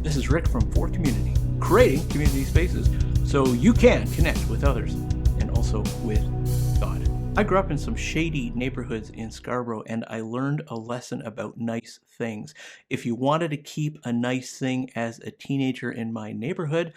This is Rick from For Community, creating community spaces so you can connect with others and also with God. I grew up in some shady neighborhoods in Scarborough, and I learned a lesson about nice things. If you wanted to keep a nice thing as a teenager in my neighborhood,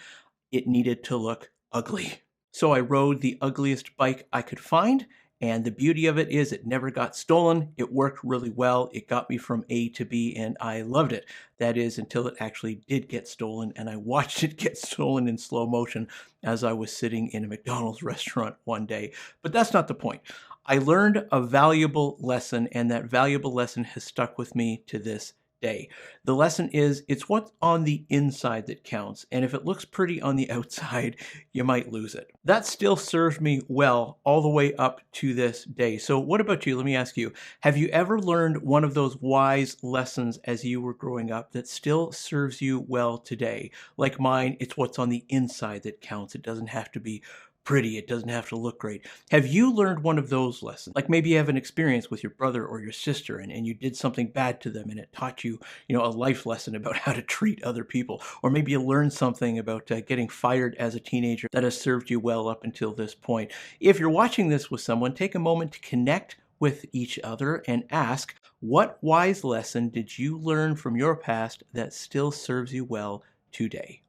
it needed to look ugly. So I rode the ugliest bike I could find, and the beauty of it is it never got stolen. It worked really well. It got me from A to B, and I loved it. That is, until it actually did get stolen, and I watched it get stolen in slow motion as I was sitting in a McDonald's restaurant one day. But that's not the point. I learned a valuable lesson, and that valuable lesson has stuck with me to this day. The lesson is it's what's on the inside that counts, and if it looks pretty on the outside, you might lose it. That still served me well all the way up to this day. So what about you? Let me ask you, have you ever learned one of those wise lessons as you were growing up that still serves you well today? Like mine, it's what's on the inside that counts. It doesn't have to be pretty. It doesn't have to look great. Have you learned one of those lessons? Like maybe you have an experience with your brother or your sister and you did something bad to them and it taught you, a life lesson about how to treat other people. Or maybe you learned something about getting fired as a teenager that has served you well up until this point. If you're watching this with someone, take a moment to connect with each other and ask, what wise lesson did you learn from your past that still serves you well today?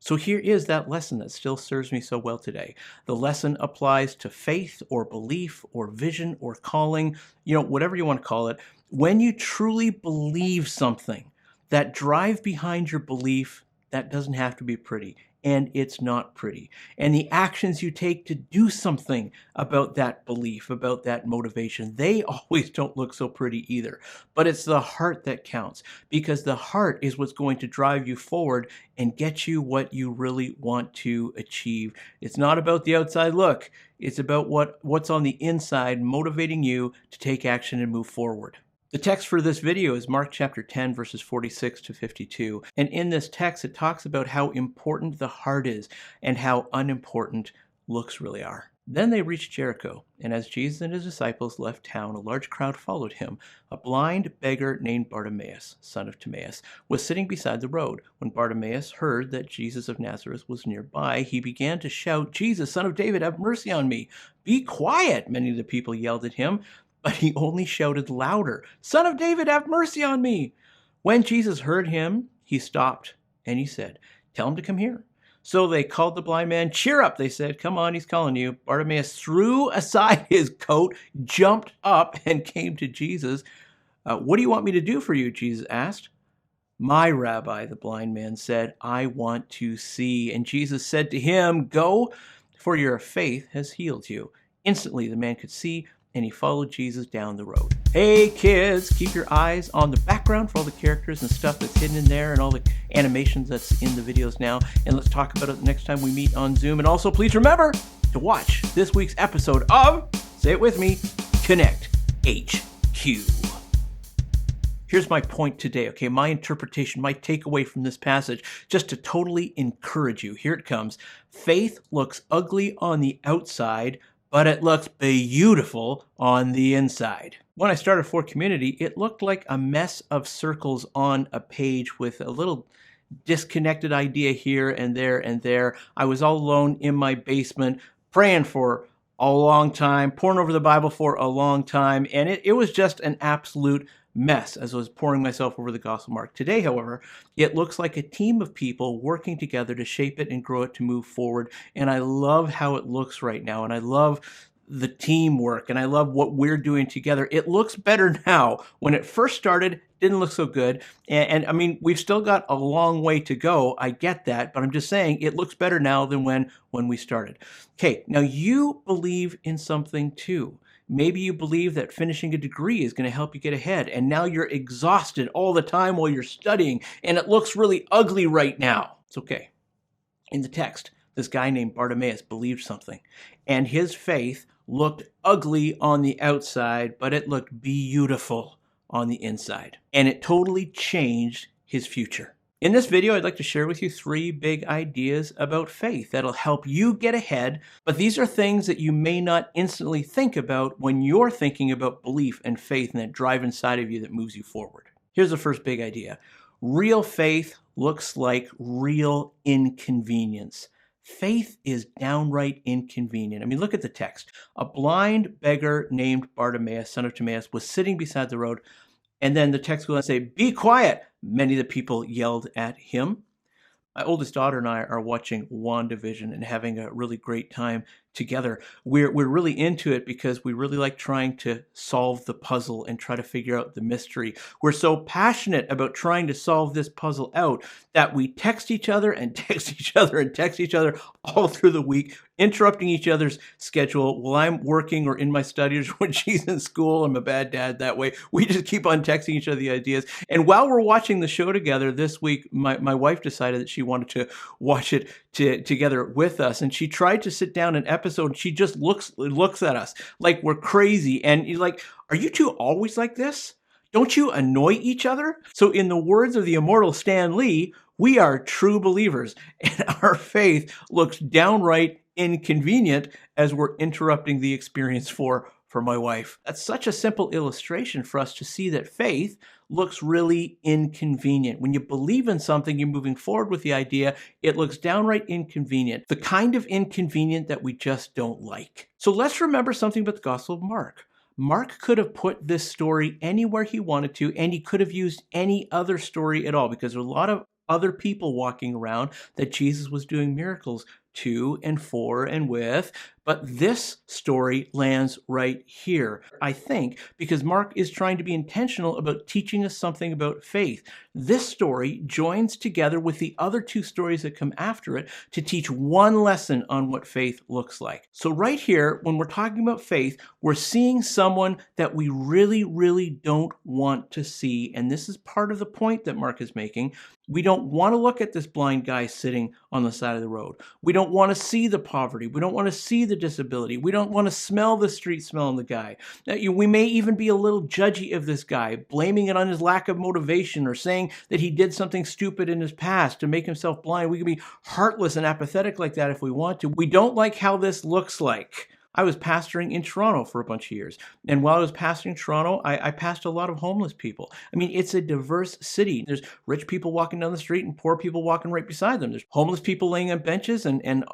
So here is that lesson that still serves me so well today. The lesson applies to faith or belief or vision or calling, whatever you want to call it. When you truly believe something, that drive behind your belief, that doesn't have to be pretty. And it's not pretty. And the actions you take to do something about that belief, about that motivation, they always don't look so pretty either. But it's the heart that counts, because the heart is what's going to drive you forward and get you what you really want to achieve. It's not about the outside look. It's about what's on the inside motivating you to take action and move forward. The text for this video is Mark chapter 10, verses 46 to 52. And in this text, it talks about how important the heart is and how unimportant looks really are. Then they reached Jericho, and as Jesus and his disciples left town, a large crowd followed him. A blind beggar named Bartimaeus, son of Timaeus, was sitting beside the road. When Bartimaeus heard that Jesus of Nazareth was nearby, he began to shout, "Jesus, son of David, have mercy on me." "Be quiet," many of the people yelled at him. But he only shouted louder, "Son of David, have mercy on me." When Jesus heard him, he stopped and he said, "Tell him to come here." So they called the blind man. "Cheer up," they said. "Come on, he's calling you." Bartimaeus threw aside his coat, jumped up, and came to Jesus. "What do you want me to do for you?" Jesus asked. "My rabbi," the blind man said, "I want to see." And Jesus said to him, "Go, for your faith has healed you." Instantly the man could see, and he followed Jesus down the road. Hey kids, keep your eyes on the background for all the characters and stuff that's hidden in there and all the animations that's in the videos now. And let's talk about it the next time we meet on Zoom. And also please remember to watch this week's episode of, say it with me, Connect HQ. Here's my point today, okay? My interpretation, my takeaway from this passage, just to totally encourage you. Here it comes. Faith looks ugly on the outside, but it looks beautiful on the inside. When I started For Community, it looked like a mess of circles on a page with a little disconnected idea here and there and there. I was all alone in my basement, praying for a long time, poring over the Bible for a long time, and it was just an absolute mess as I was pouring myself over the Gospel Mark. Today, however, it looks like a team of people working together to shape it and grow it to move forward. And I love how it looks right now. And I love the teamwork and I love what we're doing together. It looks better now. When it first started, it didn't look so good. And I mean, we've still got a long way to go. I get that, but I'm just saying it looks better now than when we started. Okay, now you believe in something too. Maybe you believe that finishing a degree is going to help you get ahead, and now you're exhausted all the time while you're studying, and it looks really ugly right now. It's okay. In the text, this guy named Bartimaeus believed something, and his faith looked ugly on the outside, but it looked beautiful on the inside, and it totally changed his future. In this video, I'd like to share with you 3 big ideas about faith that'll help you get ahead, but these are things that you may not instantly think about when you're thinking about belief and faith and that drive inside of you that moves you forward. Here's the first big idea. Real faith looks like real inconvenience. Faith is downright inconvenient. I mean, look at the text. A blind beggar named Bartimaeus, son of Timaeus, was sitting beside the road. And then the text goes on to say, "Be quiet." Many of the people yelled at him. My oldest daughter and I are watching WandaVision and having a really great time together. We're really into it because we really like trying to solve the puzzle and try to figure out the mystery. We're so passionate about trying to solve this puzzle out that we text each other and text each other and text each other all through the week, interrupting each other's schedule while I'm working or in my studies when she's in school. I'm a bad dad that way. We just keep on texting each other the ideas. And while we're watching the show together this week, my wife decided that she wanted to watch it together with us. And she tried to sit down an episode and she just looks at us like we're crazy. And you're like, are you two always like this? Don't you annoy each other? So in the words of the immortal Stan Lee, we are true believers and our faith looks downright inconvenient as we're interrupting the experience for my wife. That's such a simple illustration for us to see that faith looks really inconvenient. When you believe in something, you're moving forward with the idea, it looks downright inconvenient. The kind of inconvenient that we just don't like. So let's remember something about the Gospel of Mark. Mark could have put this story anywhere he wanted to, and he could have used any other story at all because there are a lot of other people walking around that Jesus was doing miracles to and for and with. But this story lands right here, I think, because Mark is trying to be intentional about teaching us something about faith. This story joins together with the other two stories that come after it to teach one lesson on what faith looks like. So right here, when we're talking about faith, we're seeing someone that we really, really don't want to see. And this is part of the point that Mark is making. We don't want to look at this blind guy sitting on the side of the road. We don't want to see the poverty. We don't want to see the disability. We don't want to smell the street smell on the guy. We may even be a little judgy of this guy, blaming it on his lack of motivation or saying that he did something stupid in his past to make himself blind. We can be heartless and apathetic like that if we want to. We don't like how this looks like. I was pastoring in Toronto for a bunch of years. And while I was pastoring Toronto, I passed a lot of homeless people. I mean, it's a diverse city. There's rich people walking down the street and poor people walking right beside them. There's homeless people laying on benches and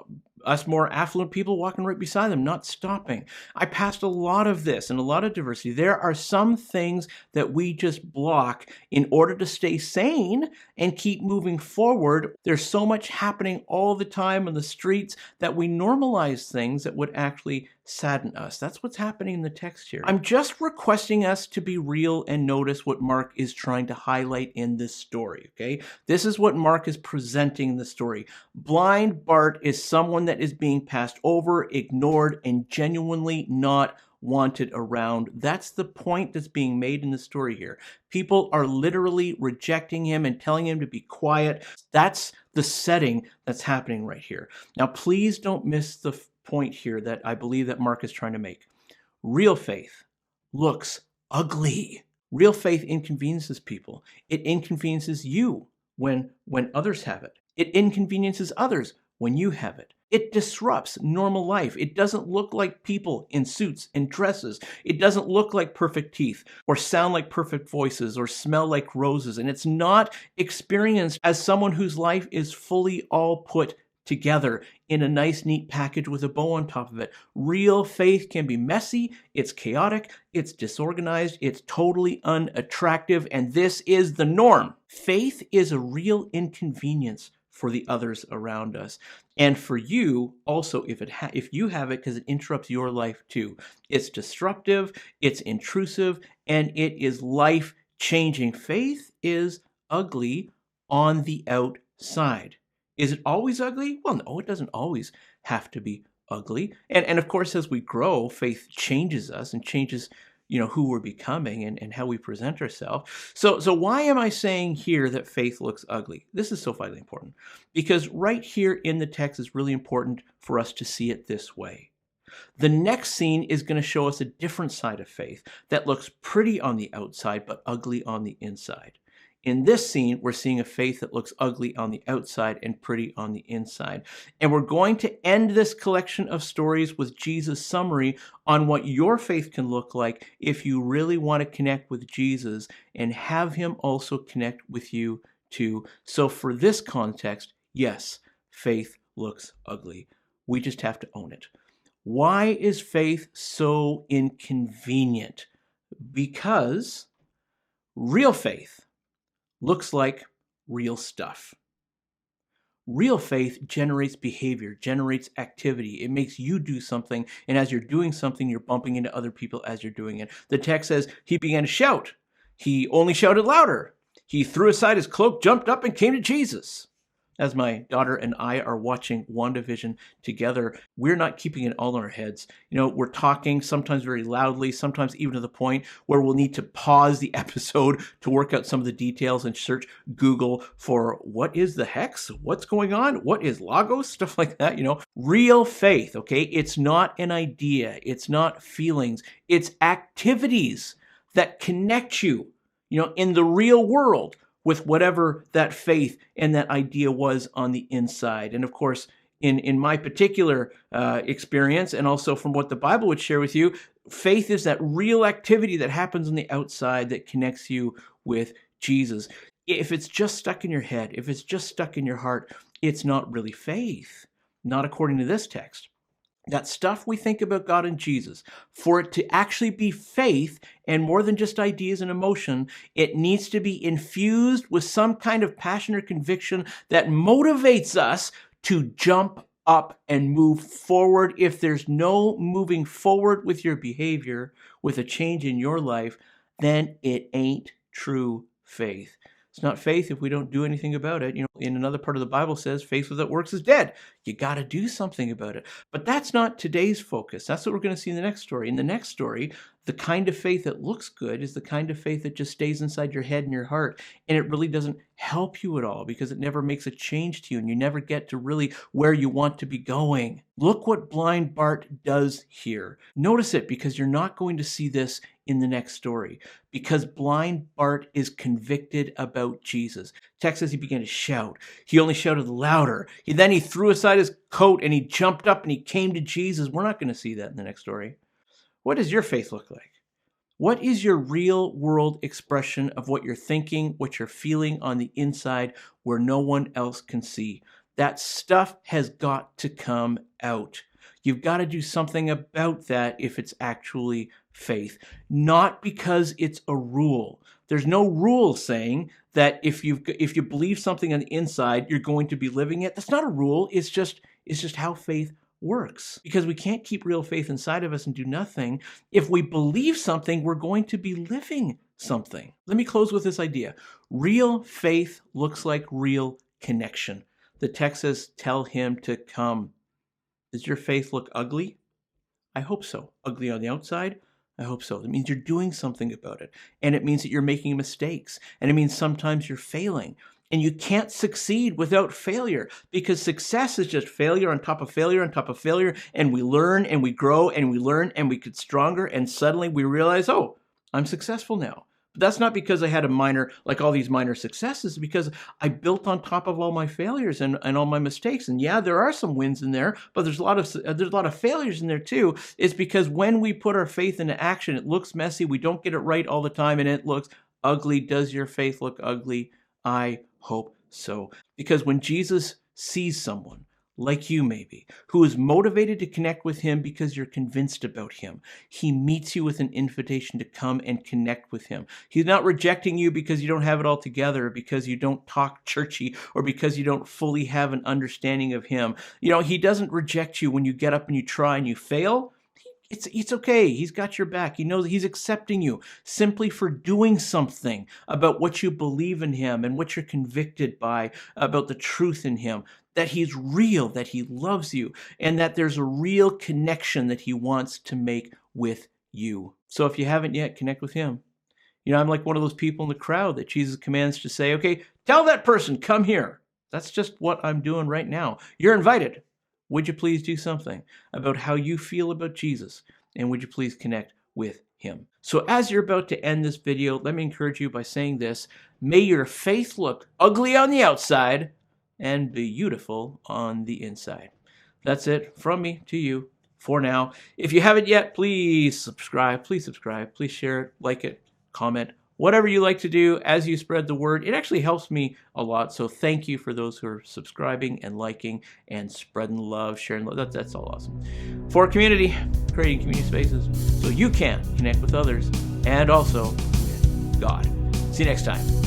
us more affluent people walking right beside them, not stopping. I passed a lot of this and a lot of diversity. There are some things that we just block in order to stay sane and keep moving forward. There's so much happening all the time on the streets that we normalize things that would actually sadden us. That's what's happening in the text here. I'm just requesting us to be real and notice what Mark is trying to highlight in this story, okay? This is what Mark is presenting in the story. Blind Bart is someone that is being passed over, ignored, and genuinely not wanted around. That's the point that's being made in the story here. People are literally rejecting him and telling him to be quiet. That's the setting that's happening right here. Now, please don't miss the point here that I believe that Mark is trying to make. Real faith looks ugly. Real faith inconveniences people. It inconveniences you when others have it. It inconveniences others when you have it. It disrupts normal life. It doesn't look like people in suits and dresses. It doesn't look like perfect teeth or sound like perfect voices or smell like roses. And it's not experienced as someone whose life is fully all put together in a nice, neat package with a bow on top of it. Real faith can be messy, it's chaotic, it's disorganized, it's totally unattractive, and this is the norm. Faith is a real inconvenience for the others around us. And for you, also, if you have it, because it interrupts your life too. It's disruptive, it's intrusive, and it is life-changing. Faith is ugly on the outside. Is it always ugly? Well, no, it doesn't always have to be ugly. And of course, as we grow, faith changes us and changes, who we're becoming and how we present ourselves. So why am I saying here that faith looks ugly? This is so vitally important because right here in the text is really important for us to see it this way. The next scene is going to show us a different side of faith that looks pretty on the outside but ugly on the inside. In this scene, we're seeing a faith that looks ugly on the outside and pretty on the inside. And we're going to end this collection of stories with Jesus' summary on what your faith can look like if you really want to connect with Jesus and have him also connect with you too. So for this context, yes, faith looks ugly. We just have to own it. Why is faith so inconvenient? Because real faith looks like real stuff. Real faith generates behavior, generates activity. It makes you do something, and as you're doing something, you're bumping into other people as you're doing it. The text says, he began to shout. He only shouted louder. He threw aside his cloak, jumped up, and came to Jesus. As my daughter and I are watching WandaVision together, we're not keeping it all in our heads. We're talking sometimes very loudly, sometimes even to the point where we'll need to pause the episode to work out some of the details and search Google for what is the hex? What's going on? What is Logos? Stuff like that, Real faith, okay? It's not an idea. It's not feelings. It's activities that connect you, in the real world, with whatever that faith and that idea was on the inside. And of course, in my particular experience, and also from what the Bible would share with you, faith is that real activity that happens on the outside that connects you with Jesus. If it's just stuck in your head, if it's just stuck in your heart, it's not really faith, not according to this text. That stuff we think about God and Jesus, for it to actually be faith and more than just ideas and emotion, it needs to be infused with some kind of passion or conviction that motivates us to jump up and move forward. If there's no moving forward with your behavior, with a change in your life, then it ain't true faith. It's not faith if we don't do anything about it. In another part of the Bible says faith without works is dead. You got to do something about it. But that's not today's focus. That's what we're going to see in the next story. In the next story, the kind of faith that looks good is the kind of faith that just stays inside your head and your heart. And it really doesn't help you at all because it never makes a change to you and you never get to really where you want to be going. Look what blind Bart does here. Notice it because you're not going to see this in the next story, because blind Bart is convicted about Jesus. Text says he began to shout. He only shouted louder. Then he threw aside his coat and he jumped up and he came to Jesus. We're not going to see that in the next story. What does your faith look like? What is your real world expression of what you're thinking, what you're feeling on the inside where no one else can see? That stuff has got to come out. You've got to do something about that if it's actually faith, not because it's a rule. There's no rule saying that if you believe something on the inside, you're going to be living it. That's not a rule. It's just how faith works, because we can't keep real faith inside of us and do nothing. If we believe something, we're going to be living something. Let me close with this idea. Real faith looks like real connection. The text says, tell him to come. Does your faith look ugly? I hope so. Ugly on the outside? I hope so. It means you're doing something about it. And it means that you're making mistakes. And it means sometimes you're failing. And you can't succeed without failure, because success is just failure on top of failure on top of failure. And we learn and we grow and we learn and we get stronger. And suddenly we realize, oh, I'm successful now. But that's not because I had all these minor successes, because I built on top of all my failures and all my mistakes. And yeah, there are some wins in there, but there's a lot of failures in there too. It's because when we put our faith into action, it looks messy. We don't get it right all the time and it looks ugly. Does your faith look ugly? I hope so. Because when Jesus sees someone, like you maybe, who is motivated to connect with him because you're convinced about him, he meets you with an invitation to come and connect with him. He's not rejecting you because you don't have it all together, because you don't talk churchy, or because you don't fully have an understanding of him. He doesn't reject you when you get up and you try and you fail. It's okay. He's got your back. He knows he's accepting you simply for doing something about what you believe in him and what you're convicted by about the truth in him, that he's real, that he loves you, and that there's a real connection that he wants to make with you. So if you haven't yet, connect with him. I'm like one of those people in the crowd that Jesus commands to say, okay, tell that person, come here. That's just what I'm doing right now. You're invited. Would you please do something about how you feel about Jesus? And would you please connect with him? So as you're about to end this video, let me encourage you by saying this: may your faith look ugly on the outside and beautiful on the inside. That's it from me to you for now. If you haven't yet, please subscribe. Please subscribe. Please share it, like it, comment, whatever you like to do as you spread the word, it actually helps me a lot. So thank you for those who are subscribing and liking and spreading love, sharing love. That's all awesome. For a community, creating community spaces so you can connect with others and also with God. See you next time.